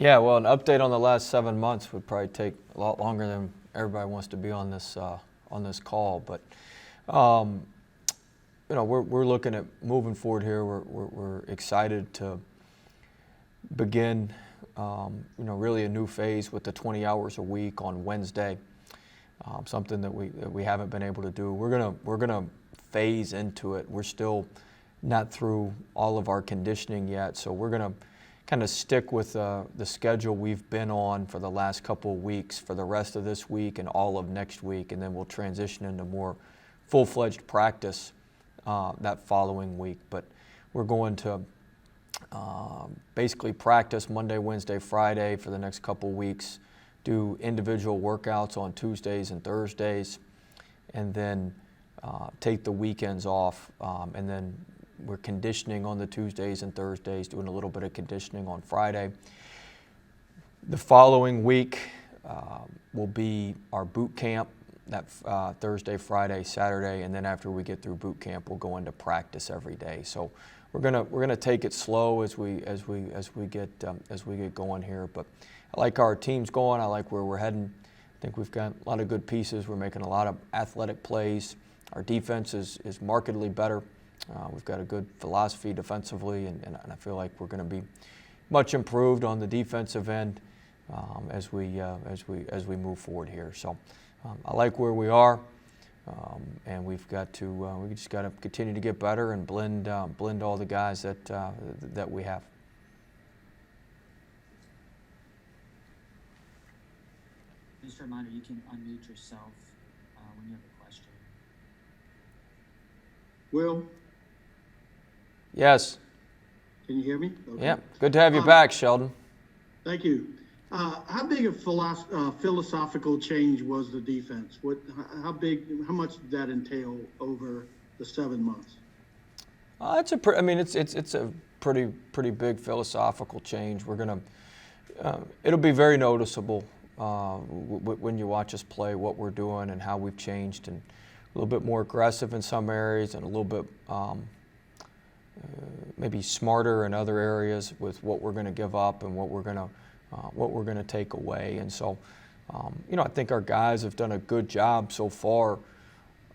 Yeah, well, an update on the last 7 months would probably take a lot longer than everybody wants to be on this call. But we're looking at moving forward here. We're excited to begin really a new phase with the 20 hours a week on Wednesday. Something that we haven't been able to do. We're gonna phase into it. We're still not through all of our conditioning yet, so we're gonna kind of stick with the schedule we've been on for the last couple of weeks for the rest of this week and all of next week, and then we'll transition into more full-fledged practice that following week. But we're going to basically practice Monday, Wednesday, Friday for the next couple of weeks, do individual workouts on Tuesdays and Thursdays, and then take the weekends off, and then we're conditioning on the Tuesdays and Thursdays, doing a little bit of conditioning on Friday. The following week will be our boot camp, that Thursday, Friday, Saturday, and then after we get through boot camp, we'll go into practice every day. So we're gonna take it slow as we get going here. But I like our team's going. I like where we're heading. I think we've got a lot of good pieces. We're making a lot of athletic plays. Our defense is markedly better. We've got a good philosophy defensively, and I feel like we're going to be much improved on the defensive end as we move forward here. So I like where we are, and we just got to continue to get better and blend all the guys that we have. Just a reminder, you can unmute yourself when you have a question. Will? Yes. Can you hear me? Okay. Yeah. Good to have you back, Sheldon. Thank you. How big a philosophical change was the defense? How much did that entail over the 7 months? It's a pretty big philosophical change. We're gonna. It'll be very noticeable when you watch us play, what we're doing and how we've changed, and a little bit more aggressive in some areas and a little bit maybe smarter in other areas with what we're going to give up and what we're going to take away. And so, I think our guys have done a good job so far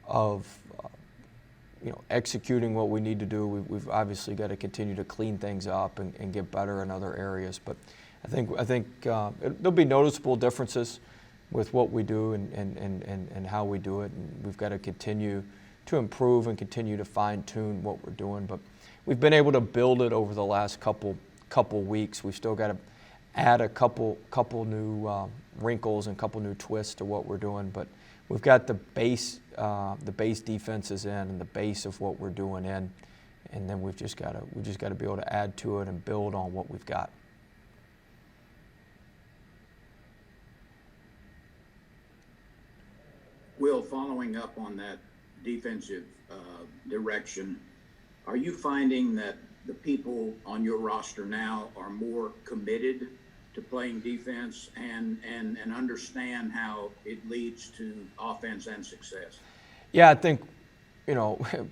of executing what we need to do. We've obviously got to continue to clean things up and get better in other areas. But I think there'll be noticeable differences with what we do and how we do it, and we've got to continue to improve and continue to fine-tune what we're doing. But we've been able to build it over the last couple weeks. We've still got to add a couple new wrinkles and a couple new twists to what we're doing, but we've got the base defenses in and the base of what we're doing in, and then we've just got to be able to add to it and build on what we've got. Will, following up on that defensive direction, are you finding that the people on your roster now are more committed to playing defense and understand how it leads to offense and success? Yeah, I think,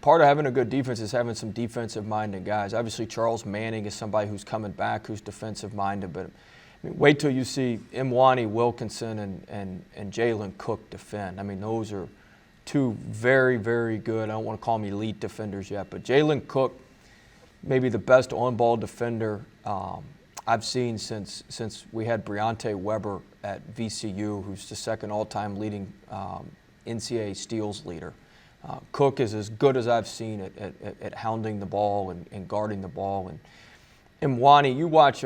part of having a good defense is having some defensive-minded guys. Obviously, Charles Manning is somebody who's coming back, who's defensive-minded, but wait till you see Imwani Wilkinson and Jalen Cook defend. Those are two very, very good, I don't want to call them elite defenders yet, but Jalen Cook, maybe the best on-ball defender I've seen since we had Breonte Weber at VCU, who's the second all-time leading NCAA steals leader. Cook is as good as I've seen at hounding the ball and guarding the ball. And Imwani, you watch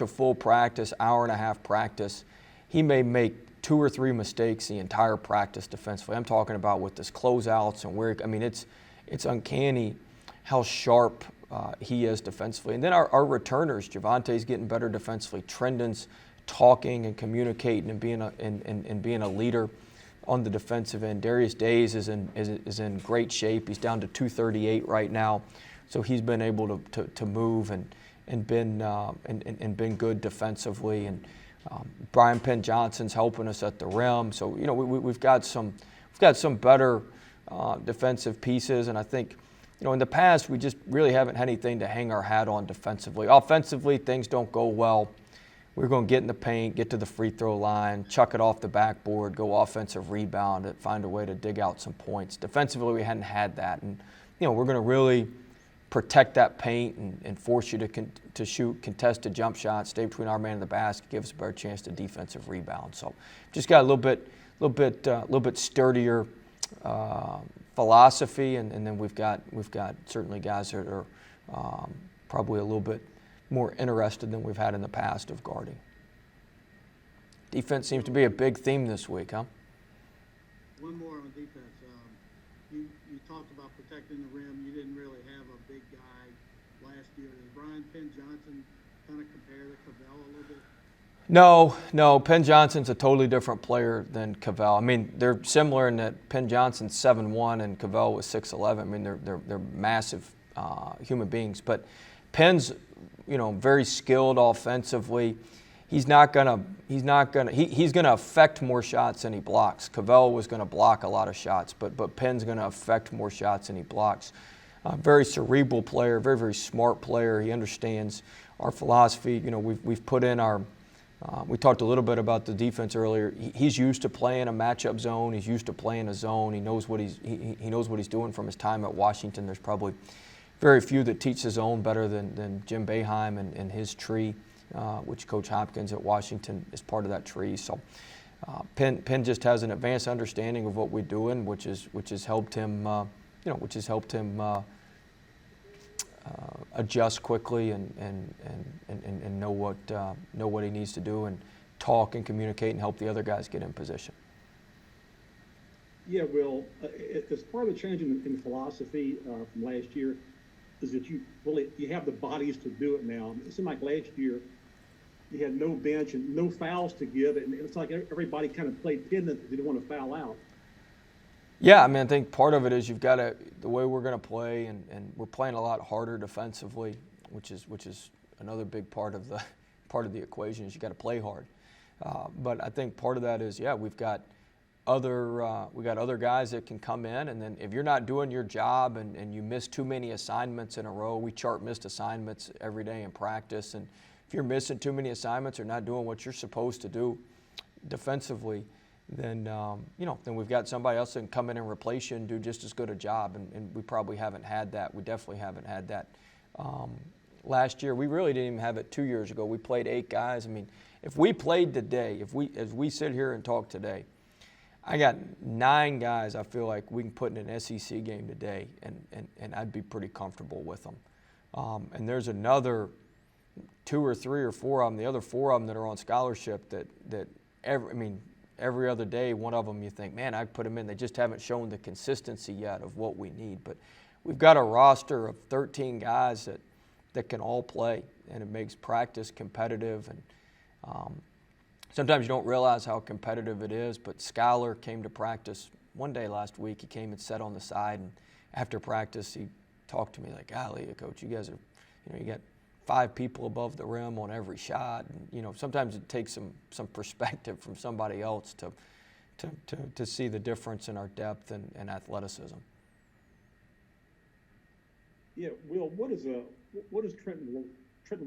a full practice, hour and a half practice, he may make 2 or 3 mistakes the entire practice defensively. I'm talking about with his closeouts and where, it's uncanny how sharp he is defensively. And then our returners, Javante's getting better defensively. Trendon's talking and communicating and being a leader on the defensive end. Darius Days is in great shape. He's down to 238 right now, so he's been able to move and been good defensively. And Brian Penn Johnson's helping us at the rim. So we've got some better defensive pieces, and I think in the past we just really haven't had anything to hang our hat on defensively. Offensively, things don't go well. we were going to get in the paint, get to the free throw line, chuck it off the backboard, go offensive rebound, and find a way to dig out some points. Defensively, we hadn't had that. And, we're going to really protect that paint and force you to shoot contested jump shots, stay between our man and the basket, give us a better chance to defensive rebound. So just got a little bit sturdier philosophy, and then we've got certainly guys that are probably a little bit more interested than we've had in the past of guarding. Defense seems to be a big theme this week, huh? One more on defense. You talked about protecting the rim. You didn't really have a big guy last year. Does Penn Johnson kind of compare to Cavell a little bit? No. Penn Johnson's a totally different player than Cavell. I mean, they're similar in that Penn Johnson's 7'1" and Cavell was 6'11". I mean, they're massive human beings. But Penn's, very skilled offensively. He's gonna affect more shots than he blocks. Cavell was gonna block a lot of shots, but Penn's gonna affect more shots than he blocks. Very cerebral player, very, very smart player. He understands our philosophy. We've put in our. We talked a little bit about the defense earlier. He's used to playing a matchup zone. He's used to playing a zone. He knows what he knows what he's doing from his time at Washington. There's probably very few that teach his own better than Jim Boeheim and his tree, which Coach Hopkins at Washington is part of that tree. So Penn just has an advanced understanding of what we're doing, which has helped him adjust quickly and know what he needs to do and talk and communicate and help the other guys get in position. Yeah, Will, as part of the change in philosophy from last year is that you have the bodies to do it now. It seemed like last year you had no bench and no fouls to give, and it's like everybody kind of played pendant. They didn't want to foul out. Yeah, I mean, I think part of it is you've got the way we're going to play, and we're playing a lot harder defensively, which is another big part of the equation is you got to play hard. But I think part of that is we've got other guys that can come in, and then if you're not doing your job and you miss too many assignments in a row, we chart missed assignments every day in practice, and if you're missing too many assignments or not doing what you're supposed to do defensively, then then we've got somebody else that can come in and replace you and do just as good a job, and we probably haven't had that. We definitely haven't had that. Last year, we really didn't even have it 2 years ago. We played 8 guys. I mean, if we played today, as we sit here and talk today, I got 9 guys I feel like we can put in an SEC game today, and I'd be pretty comfortable with them. And there's another 2 or 3 or 4 of them, the other 4 of them that are on scholarship that every other day, one of them you think, man, I'd put them in. They just haven't shown the consistency yet of what we need. But we've got a roster of 13 guys that can all play, and it makes practice competitive. And sometimes you don't realize how competitive it is, but Skylar came to practice one day last week. He came and sat on the side, and after practice, he talked to me like, golly, Coach, you guys are, you got 5 people above the rim on every shot. And, sometimes it takes some perspective from somebody else to see the difference in our depth and athleticism. Yeah, Will, what is Trent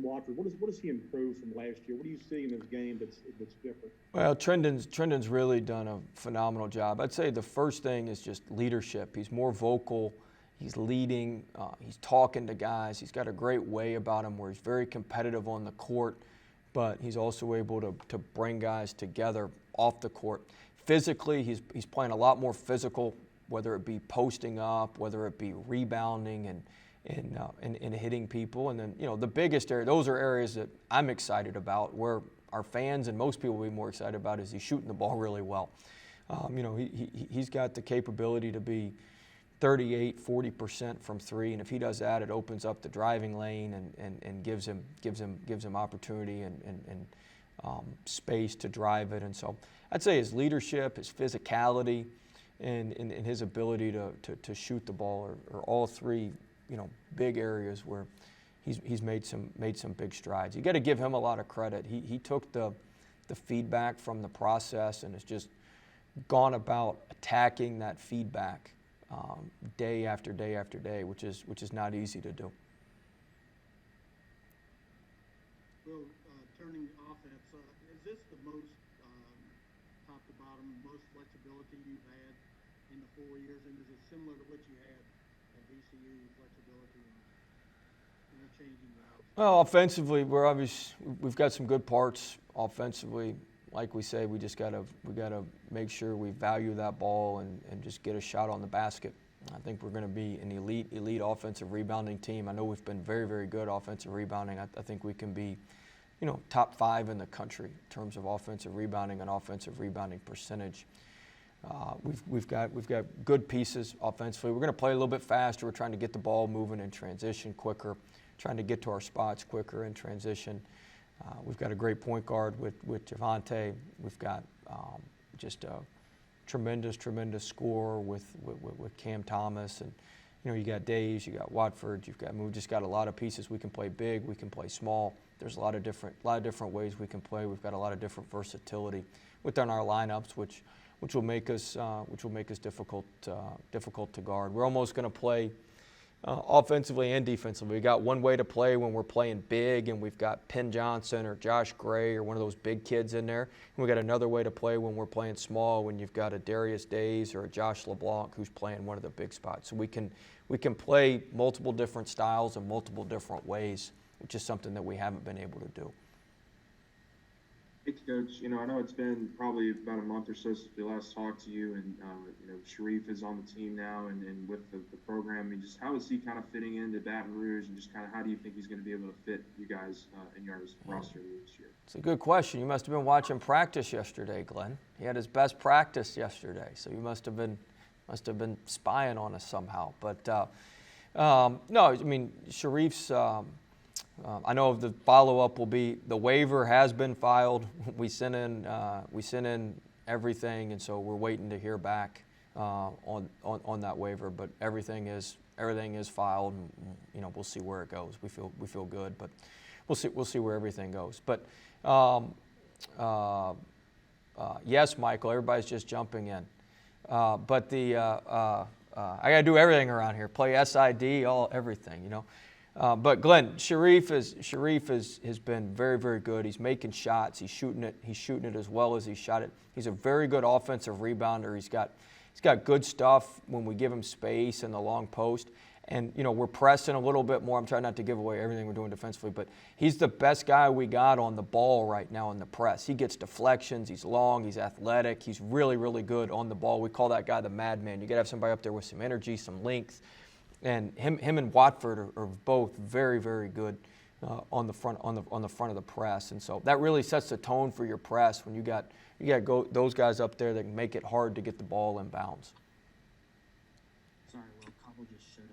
Watson? What does he improve from last year? What do you see in his game that's different? Well, Trendon's really done a phenomenal job. I'd say the first thing is just leadership. He's more vocal. He's leading. He's talking to guys. He's got a great way about him where he's very competitive on the court, but he's also able to bring guys together off the court. Physically, he's playing a lot more physical, whether it be posting up, whether it be rebounding and hitting people. And then, the biggest area, those are areas that I'm excited about, where our fans and most people will be more excited about is he's shooting the ball really well. He's got the capability to be 38-40% from 3, and if he does that, it opens up the driving lane and gives him opportunity and space to drive it. And so I'd say his leadership, his physicality, and his ability to shoot the ball are all 3 big areas where he's made some big strides. You got to give him a lot of credit. He took the feedback from the process and has just gone about attacking that feedback day after day after day, which is not easy to do. Well, turning offense, this the most top to bottom, most flexibility you've had in the 4 years, and is it similar to what you had at VCU, flexibility and interchanging routes? Well, offensively, we've got some good parts offensively. Like we say, we gotta make sure we value that ball and just get a shot on the basket. I think we're going to be an elite offensive rebounding team. I know we've been very, very good offensive rebounding. I think we can be, top 5 in the country in terms of offensive rebounding and offensive rebounding percentage. We've got good pieces offensively. We're going to play a little bit faster. We're trying to get the ball moving in transition quicker, trying to get to our spots quicker in transition. We've got a great point guard with Javante. We've got just a tremendous scorer with Cam Thomas, and you got Days, you got Watford, we've just got a lot of pieces. We can play big, we can play small. There's a lot of different ways we can play. We've got a lot of different versatility within our lineups, which will make us difficult to guard. We're almost going to play offensively and defensively. We got one way to play when we're playing big, and we've got Penn Johnson or Josh Gray or one of those big kids in there. And we got another way to play when we're playing small, when you've got a Darius Days or a Josh LeBlanc who's playing one of the big spots. So we can play multiple different styles and multiple different ways, which is something that we haven't been able to do. Hey, Coach, I know it's been probably about a month or so since we last talked to you, and, Sharif is on the team now and with the program. And just how is he kind of fitting into Baton Rouge, and just kind of how do you think he's going to be able to fit you guys in your roster this year? It's a good question. You must have been watching practice yesterday, Glenn. He had his best practice yesterday, so you must have been spying on us somehow. But no, I mean, Sharif's I know the follow-up will be the waiver has been filed. We sent in everything, and so we're waiting to hear back on that waiver. But everything is filed, and we'll see where it goes. We feel good, but we'll see where everything goes. But yes, Michael, everybody's just jumping in. But I got to do everything around here. Play SID, everything, But Glenn, Sharif has been very, very good. He's making shots. He's shooting it as well as he shot it. He's a very good offensive rebounder. He's got good stuff when we give him space in the long post. And we're pressing a little bit more. I'm trying not to give away everything we're doing defensively, but he's the best guy we got on the ball right now in the press. He gets deflections. He's long. He's athletic. He's really, really good on the ball. We call that guy the madman. You got to have somebody up there with some energy, some length. And him and Watford are both very, very good on the front of the press, and so that really sets the tone for your press when you got those guys up there that can make it hard to get the ball in bounds. Sorry, Will. Cobble just showed up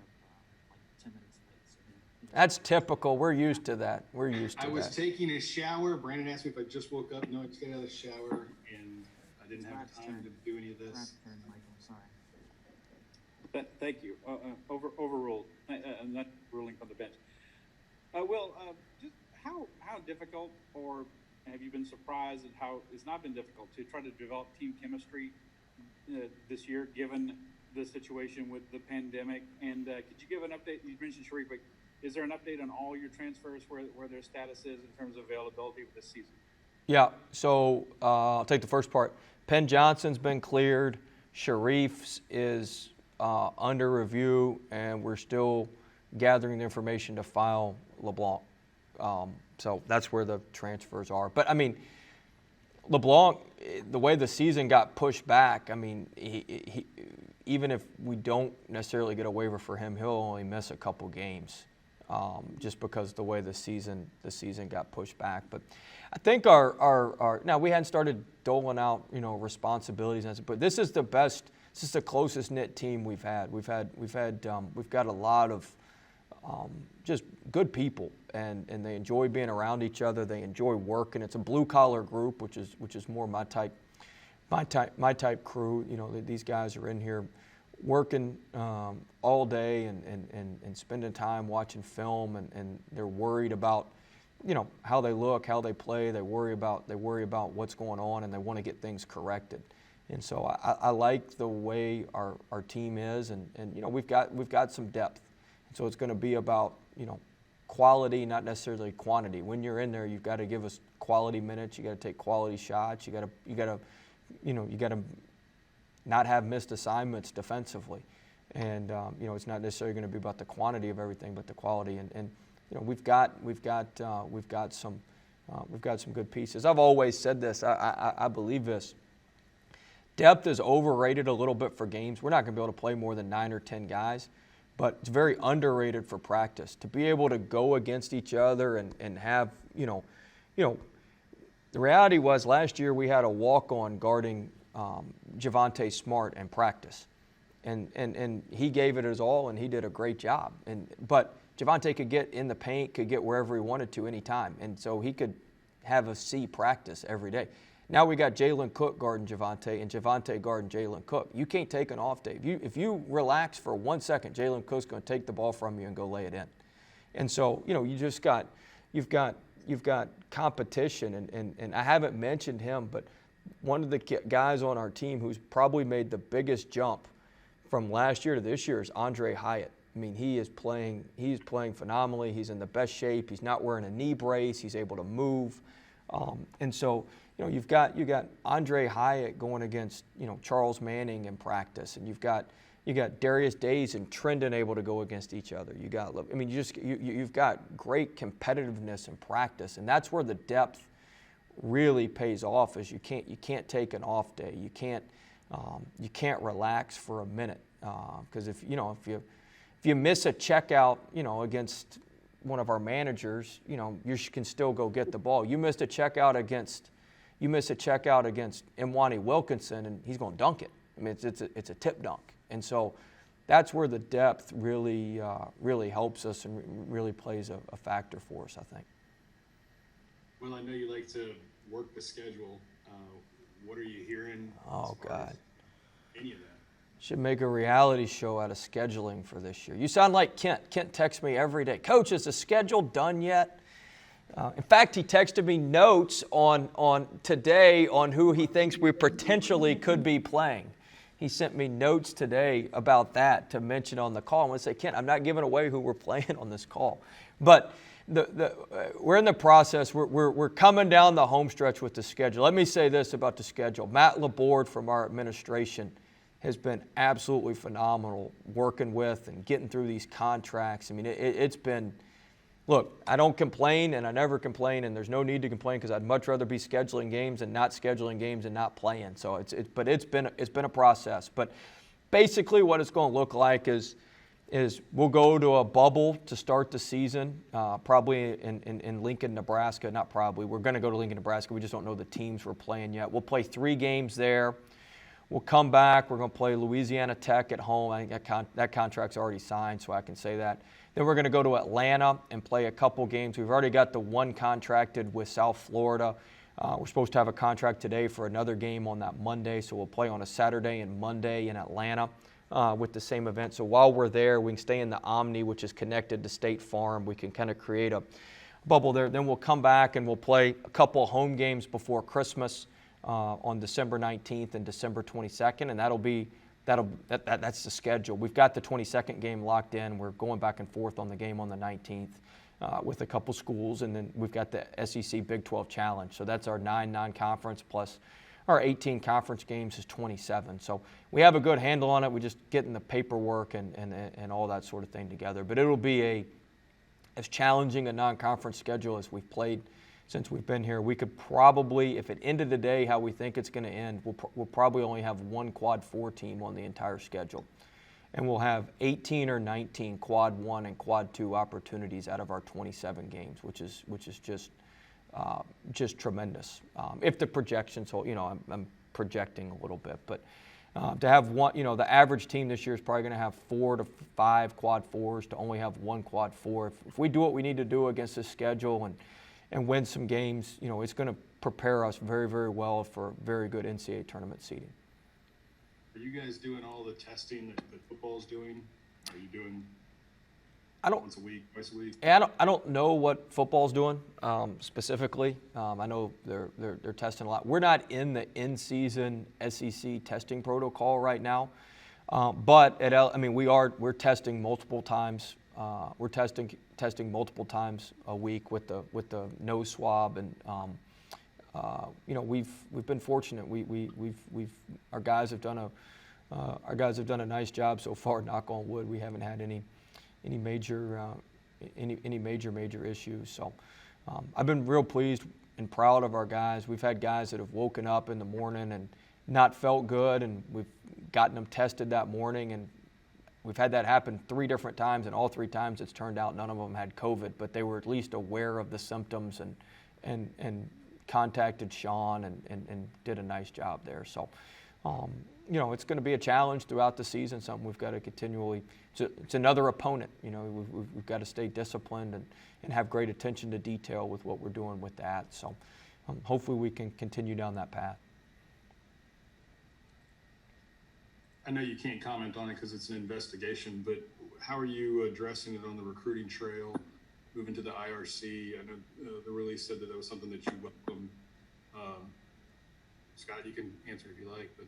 like 10 minutes late. So That's typical. We're used to that. I was taking a shower. Brandon asked me if I just woke up. No, I just got out of the shower, and I didn't have time to do any of this. Brad's turn, Michael. Sorry. Thank you. Overruled. I'm not ruling from the bench. Will, just how difficult, or have you been surprised at how it's not been difficult to try to develop team chemistry this year, given the situation with the pandemic? And could you give an update? You mentioned Sharif, but is there an update on all your transfers, where their status is in terms of availability for this season? Yeah. So I'll take the first part. Penn Johnson's been cleared. Sharif's is under review, and we're still gathering the information to file LeBlanc. So that's where the transfers are. But, I mean, LeBlanc, the way the season got pushed back, I mean, he even if we don't necessarily get a waiver for him, he'll only miss a couple games just because the way the season got pushed back. But I think our now we hadn't started doling out, responsibilities, but this is the best. This is the closest knit team we've had. We've got a lot of just good people, and they enjoy being around each other. They enjoy working. It's a blue collar group, which is more my type crew. These guys are in here working all day and spending time watching film, and they're worried about how they look, how they play. They worry about what's going on, and they want to get things corrected. And so I like the way our team is, and we've got some depth. And so it's going to be about quality, not necessarily quantity. When you're in there, you've got to give us quality minutes. You got to take quality shots. You got to not have missed assignments defensively. And it's not necessarily going to be about the quantity of everything, but the quality. And we've got some good pieces. I've always said this. I believe this. Depth is overrated a little bit for games. We're not going to be able to play more than 9 or 10 guys, but it's very underrated for practice. To be able to go against each other and have, the reality was last year we had a walk-on guarding Javonte Smart in practice. And he gave it his all, and he did a great job. But Javonte could get in the paint, could get wherever he wanted to anytime, and so he could have a C practice every day. Now we got Jalen Cook guarding Javonte and Javonte guarding Jalen Cook. You can't take an off day. If you relax for 1 second, Jalen Cook's going to take the ball from you and go lay it in. And so you've got competition, and I haven't mentioned him, but one of the guys on our team who's probably made the biggest jump from last year to this year is Andre Hyatt. I mean, he's playing phenomenally. He's in the best shape. He's not wearing a knee brace. He's able to move. And so, you've got Andre Hyatt going against, Charles Manning in practice, and you've got Darius Days and Trendon able to go against each other. You've got great competitiveness in practice, and that's where the depth really pays off. Is you can't take an off day. You can't relax for a minute, because if you miss a checkout, against one of our managers, you can still go get the ball. You miss a checkout against Imwani Wilkinson, and he's going to dunk it. I mean, it's a tip dunk, and so that's where the depth really helps us and really plays a factor for us, I think. Well, I know you like to work the schedule. What are you hearing? Oh, God. Any of that? Should make a reality show out of scheduling for this year. You sound like Kent. Kent texts me every day. Coach, is the schedule done yet? In fact, he texted me notes on today on who he thinks we potentially could be playing. He sent me notes today about that to mention on the call. I'm going to say, Kent, I'm not giving away who we're playing on this call. But we're in the process. We're coming down the home stretch with the schedule. Let me say this about the schedule. Matt Laborde from our administration has been absolutely phenomenal working with and getting through these contracts. I mean, it's been, look, I don't complain, and I never complain, and there's no need to complain because I'd much rather be scheduling games and not scheduling games and not playing. So it's been a process. But basically what it's going to look like is we'll go to a bubble to start the season, probably in Lincoln, Nebraska. Not probably. We're going to go to Lincoln, Nebraska. We just don't know the teams we're playing yet. We'll play 3 games there. We'll come back. We're going to play Louisiana Tech at home. I think that contract's already signed, so I can say that. Then we're going to go to Atlanta and play a couple games. We've already got the one contracted with South Florida. We're supposed to have a contract today for another game on that Monday, so we'll play on a Saturday and Monday in Atlanta with the same event. So while we're there, we can stay in the Omni, which is connected to State Farm. We can kind of create a bubble there. Then we'll come back and we'll play a couple home games before Christmas on December 19th and December 22nd, and that's the schedule. We've got the 22nd game locked in. We're going back and forth on the game on the 19th with a couple schools, and then we've got the SEC Big 12 Challenge. So that's our 9 non-conference plus our 18 conference games is 27. So we have a good handle on it. We're just getting the paperwork and all that sort of thing together. But it'll be as challenging a non-conference schedule as we've played since we've been here. We could probably, if it ended today how we think it's going to end, we'll probably only have one Quad 4 team on the entire schedule. And we'll have 18 or 19 Quad 1 and Quad 2 opportunities out of our 27 games, which is just tremendous. If the projections hold, I'm projecting a little bit, but to have one, the average team this year is probably going to have 4 to 5 Quad 4s. To only have one Quad 4, if we do what we need to do against this schedule and win some games, it's going to prepare us very, very well for very good NCAA tournament seeding. Are you guys doing all the testing that football's doing? Are you doing once a week, twice a week? Yeah, I don't know what football's doing specifically. I know they're testing a lot. We're not in the in-season SEC testing protocol right now, but we're testing multiple times we're testing multiple times a week with the nose swab, and you know, we've been fortunate. Our guys have done a nice job so far. Knock on wood, we haven't had any major issues. So I've been real pleased and proud of our guys. We've had guys that have woken up in the morning and not felt good, and we've gotten them tested that morning, and we've had that happen 3 different times, and all 3 times it's turned out none of them had COVID, but they were at least aware of the symptoms and contacted Sean and did a nice job there. So, you know, it's going to be a challenge throughout the season, something we've got to continually, it's another opponent. You know, we've got to stay disciplined and have great attention to detail with what we're doing with that. So hopefully we can continue down that path. I know you can't comment on it because it's an investigation, but how are you addressing it on the recruiting trail, moving to the IRC? I know the release said that was something that you welcome. Scott, you can answer if you like. But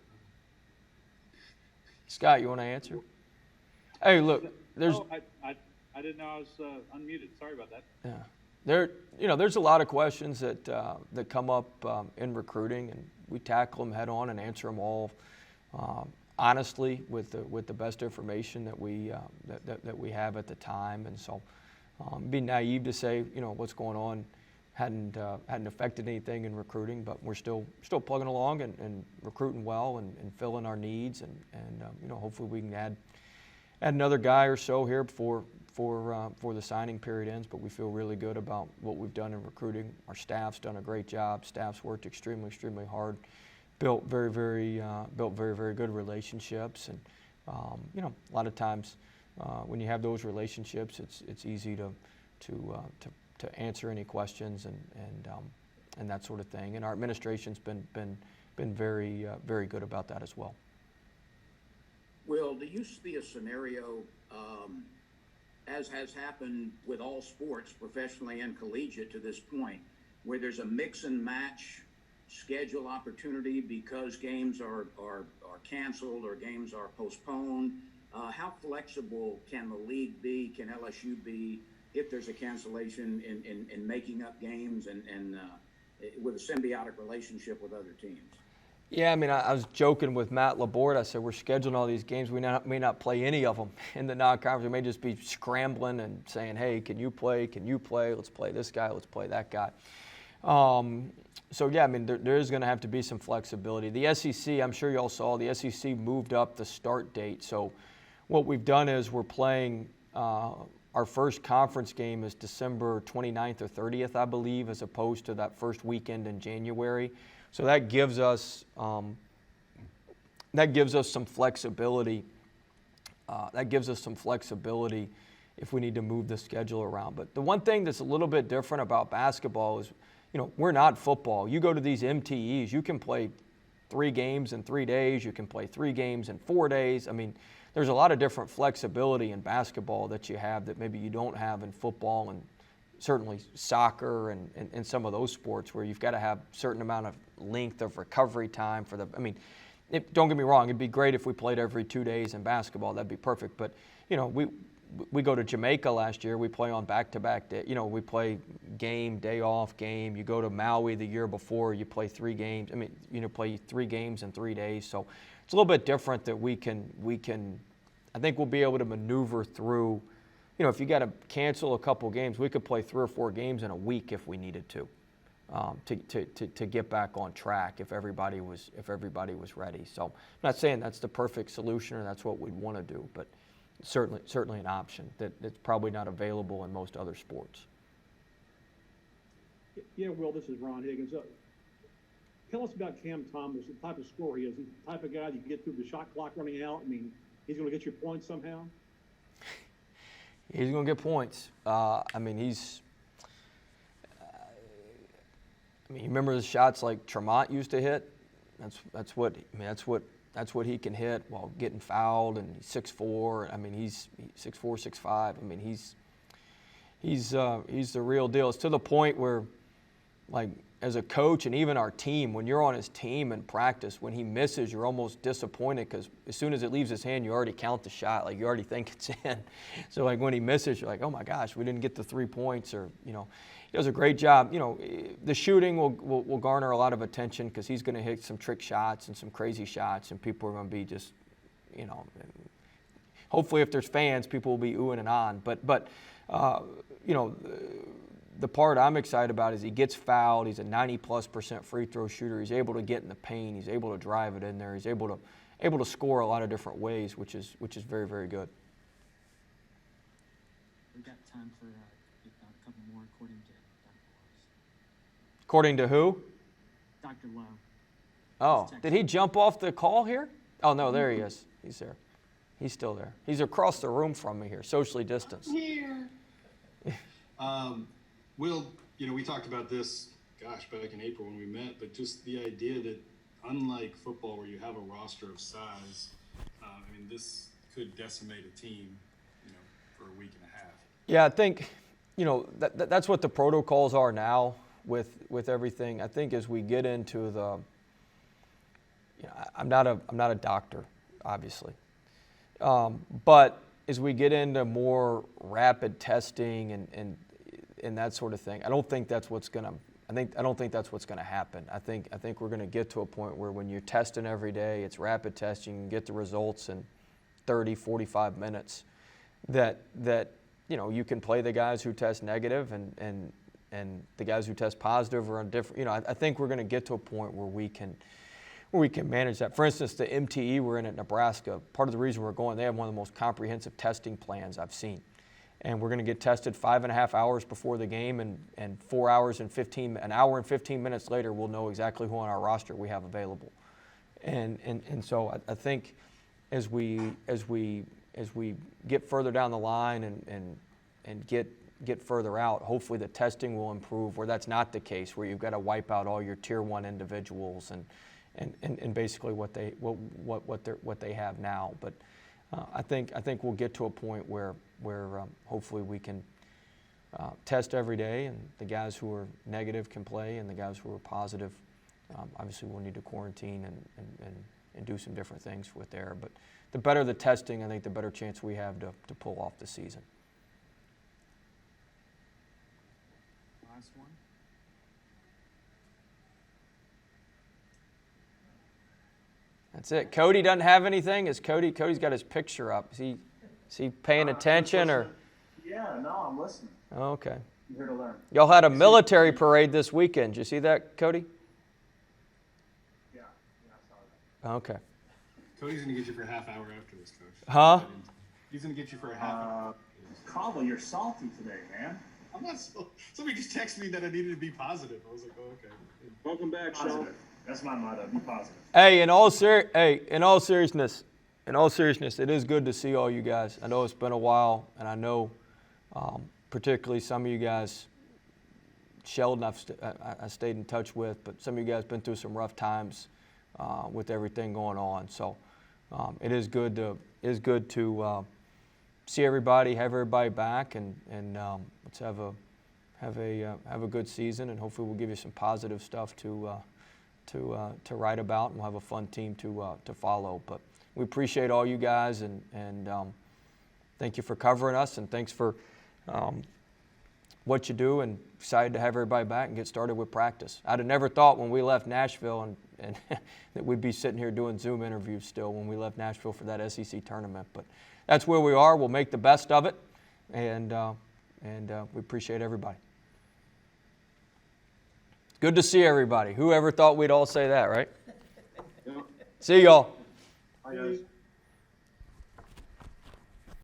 Scott, you want to answer? Hey, look, there's. Oh, I didn't know I was unmuted. Sorry about that. Yeah, there's a lot of questions that come up in recruiting, and we tackle them head on and answer them all honestly with the best information that we have at the time. And so, it'd be naive to say what's going on hadn't affected anything in recruiting, but we're still plugging along and recruiting well and filling our needs, and hopefully we can add another guy or so here before the signing period ends. But we feel really good about what we've done in recruiting. Our staff's done a great job. Staff's worked extremely hard, built very good relationships, and a lot of times when you have those relationships, it's easy to answer any questions and that sort of thing. And our administration's been very good about that as well. Will, do you see a scenario, as has happened with all sports, professionally and collegiate to this point, where there's a mix and match schedule opportunity because games are canceled or games are postponed? How flexible can the league be, can LSU be, if there's a cancellation in making up games and with a symbiotic relationship with other teams? Yeah, I mean, I was joking with Matt Laborde. I said we're scheduling all these games. We may not play any of them in the non-conference. We may just be scrambling and saying, hey, can you play? Can you play? Let's play this guy. Let's play that guy. So, yeah, I mean, there is going to have to be some flexibility. The SEC, I'm sure you all saw, the SEC moved up the start date. So what we've done is we're playing our first conference game is December 29th or 30th, I believe, as opposed to that first weekend in January. So that gives us some flexibility. If we need to move the schedule around. But the one thing that's a little bit different about basketball is, we're not football. You go to these MTEs, you can play 3 games in 3 days. You can play 3 games in 4 days. I mean, there's a lot of different flexibility in basketball that you have that maybe you don't have in football, and certainly soccer and some of those sports where you've got to have a certain amount of length of recovery time for the. I mean, don't get me wrong. It'd be great if we played every 2 days in basketball. That'd be perfect. But we go to Jamaica last year. We play on back-to-back day. We play game, day off, game. You go to Maui the year before. You play 3 games. I mean, play 3 games in 3 days. So it's a little bit different that we can. I think we'll be able to maneuver through. If you got to cancel a couple games, we could play 3 or 4 games in a week if we needed to get back on track if everybody was ready. So I'm not saying that's the perfect solution or that's what we'd want to do, but it's certainly an option that's probably not available in most other sports. Yeah, Will, this is Ron Higgins. Tell us about Cam Thomas, the type of scorer he is. He's the type of guy you can get through the shot clock running out. I mean, he's going to get your points somehow. He's going to get points. I mean, you remember the shots like Tremont used to hit? That's what he can hit while getting fouled, and he's 6'4". I mean, he's 6'4", 6'5". I mean, he's the real deal. It's to the point where, like, as a coach and even our team, when you're on his team in practice, when he misses, you're almost disappointed because as soon as it leaves his hand, you already count the shot. Like, you already think it's in. So, like, when he misses, you're like, oh, my gosh, we didn't get the 3 points, or, you know. He does a great job. You know, the shooting will garner a lot of attention because he's going to hit some trick shots and some crazy shots, and people are going to be just, you know, hopefully if there's fans, people will be oohing and on. But you know, the part I'm excited about is he gets fouled. He's a 90+% free throw shooter. He's able to get in the paint. He's able to drive it in there. He's able to score a lot of different ways, which is very, very good. We've got time for a couple more, according to Dr. Lowe. According to who? Dr. Lowe. Oh, did he jump off the call here? Oh, no, there he is. He's there. He's still there. He's across the room from me here, socially distanced. Here. Will, you know, we talked about this, gosh, back in April when we met, but just the idea that unlike football where you have a roster of size, I mean, this could decimate a team, you know, for a week and a half. Yeah, I think, you know, that's what the protocols are now with everything. I think as we get into the, you know, I'm not a doctor, obviously, but as we get into more rapid testing and that sort of thing, I don't think that's what's gonna. I don't think that's what's gonna happen. I think we're gonna get to a point where when you're testing every day, it's rapid testing, you can get the results in 30, 45 minutes. That you know, you can play the guys who test negative and the guys who test positive are on different. You know, I think we're gonna get to a point where we can manage that. For instance, the MTE we're in at Nebraska, part of the reason we're going, they have one of the most comprehensive testing plans I've seen. And we're going to get tested 5.5 hours before the game, and an hour and 15 minutes later, we'll know exactly who on our roster we have available. And so I think as we get further down the line and get further out, hopefully the testing will improve where that's not the case, where you've got to wipe out all your tier 1 individuals and basically what they have now. But I think we'll get to a point where hopefully we can test every day, and the guys who are negative can play, and the guys who are positive, obviously we'll need to quarantine and do some different things with there. But the better the testing, I think the better chance we have to pull off the season. Last one. That's it. Cody doesn't have anything. Cody's got his picture up. Is he paying attention or? Yeah, no, I'm listening. Oh, okay. I'm here to learn. Y'all had a military parade this weekend. Did you see that, Cody? Yeah, I saw that. Okay. Cody's going to get you for a half hour after this, Coach. Huh? He's going to get you for a half hour. Cobble, you're salty today, man. I'm not so. Somebody just texted me that I needed to be positive. I was like, oh, okay. Welcome back, Sharf. Positive. That's my motto. Be positive. Hey, in all seriousness, it is good to see all you guys. I know it's been a while, and I know particularly some of you guys, Sheldon, I stayed in touch with, but some of you guys been through some rough times with everything going on. So it is good to see everybody, have everybody back, and let's have a good season, and hopefully we'll give you some positive stuff to write about, and we'll have a fun team to follow. But we appreciate all you guys, and thank you for covering us, and thanks for what you do, and excited to have everybody back and get started with practice. I'd have never thought when we left Nashville and that we'd be sitting here doing Zoom interviews still when we left Nashville for that SEC tournament. But that's where we are. We'll make the best of it, and we appreciate everybody. Good to see everybody. Whoever thought we'd all say that, right? Yeah. See y'all. Bye, guys.